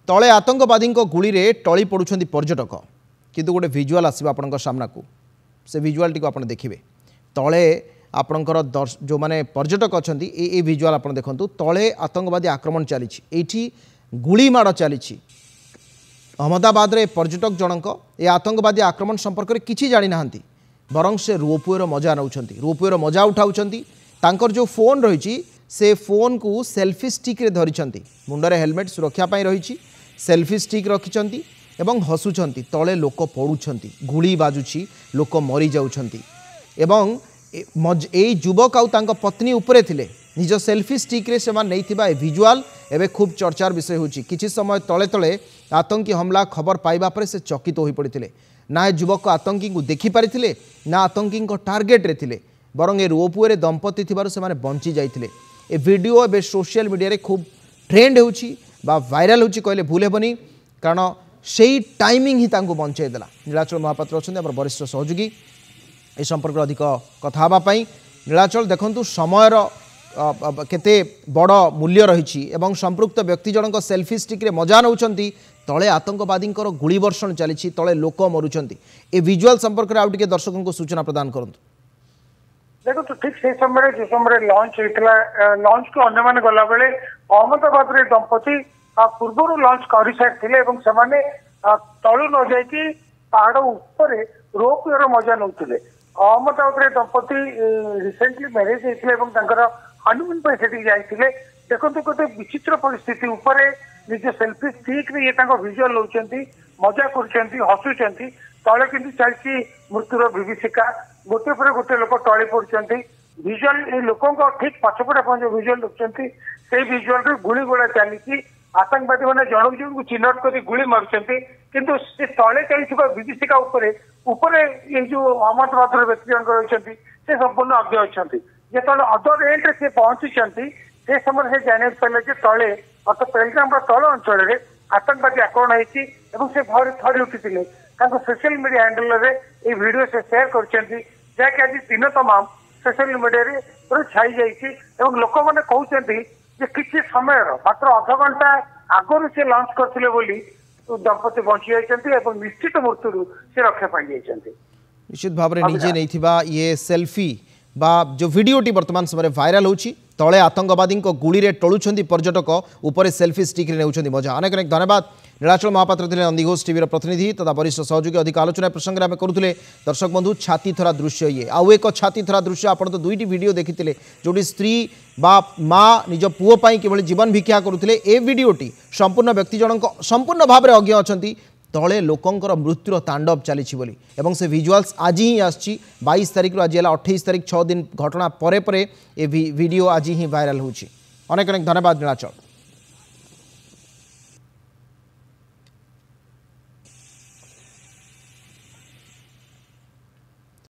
तले आतंकवादी गुली रे टली पड़ुछंती पर्यटक किंतु गोटे विजुआल आसो आपण सामना को से विजुआल टी आप देखिए तले आपणकर जो माने पर्यटक अच्छा ये विजुआल आप देखु तले आतंकवादी आक्रमण चली गुली माड़ चली अहमदाबाद रे पर्यटक जनक ये आतंकवादी आक्रमण संपर्क में किसी जानी ना बरं से रोपवेर मजा नौ रोपवेर मजा उठाऊँ जो फोन रही से फोन को सेल्फी स्टिक रे धरिछंती मुंडरे हेलमेट सुरक्षा पाई रही सेल्फी स्टिक रखिछंती एवं हसुछंती तले लोक पड़ुछंती गुली बाजुची लोक मरी जाउछंती एवं ए युवक आउ तांको पत्नी उपरे थिले निज सेल्फी स्टिक रे सेमान नैथिबा ए विजुआल एबे खूब चर्चार विषय होची किछि समय तले तले आतंकी हमला खबर पाइबा परे से चकित होई पड़िथिले ना युवक आतंकी को देखि पारिथिले ना आतंकी टार्गेट रे थिले बरं ए रोपवे दंपति थिबारु सेमाने बंची जाइथिले ए वीडियो एबे सोशल मीडिया रे खूब ट्रेंड होची बा वायरल होची कहले भूल हेबनी कारण सेही टाइमिंग ही तांको बंचाई देला। नीलाचल महापात्र अच्छा आम वरिष्ठ सहयोगी ए संपर्क अधिक कथा पई नीलाचल देखंतु समयर केते बड़ मूल्य रही एवं संपृक्त व्यक्ति जनक सेल्फी स्टिक रे मजा नौचंती तले आतंकवादी गुली वर्षण चली तले लोक मरुचंती ए विजुआल संपर्क में आउ टिके दर्शकों को सूचना प्रदान करंतु। देखो तो ठीक से समय जो समय लॉन्च होता लॉन्च को अन्य मैंने गला बेले अहमदाबाद रे दंपति पूर्व लॉन्च कर सारी तलु न जाकि पहाड़ उपर रोपवेर मजा नौले अहमदाबाद रे दंपति रिसेंटली मैरेज होता हनीमून जाते देखो गोटे विचित्र परिस्थिति उपरे निज सेल्फी स्टिक रे विजुआल नौकरी मजा कर हसुंट तले कि चलती मृत्युर विभीषिका गोटे पर गोटे लोक टली पड़ते विजुआल ये लोक ठीक पछपटे आप जो विजुआल देखते से विजुआल गुली गोला चली आतंकवादी मैंने जन जन को चिन्हट कर गुली मार्च किंतु से तले चलता विभीषिका ये जो अहमदाबाद व्यक्ति जन रही से संपूर्ण अज्ञ अच्छा जो अदर एंड से पहुंची से समय से जान पारे तले अत पेलग्राम तल अंचल में आतंकवादी आक्रमण होती से भर थरी उठी सोशल मीडिया हैंडल रे वीडियो से शेयर करछंती जाके आज दिन तमाम सोशल मीडिया रे पूरा छाई जाइछि एवं लोक माने कहउछंती जे किछि समय मात्र आधा घंटा आगरु से लॉन्च करथिले बोली दंपति बंची जाइछंती एवं निश्चित मृत्यु से रक्षा पाई जाइछंती। निश्चित भाव में निजे नैथिबा ये सेल्फी बा जो वीडियोटी वर्तमान समय वायरल होछि तले आतंकवादी गुली रे टळुछंती पर्यटक ऊपर सेल्फी स्टिक रे नेउछंती मजा। अनेक अनेक धन्यवाद। नीलाचल महापात्र थे नंदीघोष टीवी प्रतिनिधि तथा वरिष्ठ सहयोगी अधिक आलोचना प्रसंग में करुले दर्शक बंधु छाती थरा दृश्य ये आउ एक छाती थरा दृश्य आप तो दुईटी वीडियो देखी जो स्त्री बा माँ निज पुओ पाई किभली जीवन भिक्षा करुले ए वीडियोटी संपूर्ण व्यक्ति जनक संपूर्ण भाव में अज्ञ अच्छा तले लोकंकर मृत्युर तांडव चली एवं से विजुआल्स आज ही आसी 22 तारिख आज 28 तारिख 6 दिन घटना परे परे ए वीडियो आज ही वायरल होची। अनेक अनेक धन्यवाद नीलाचल।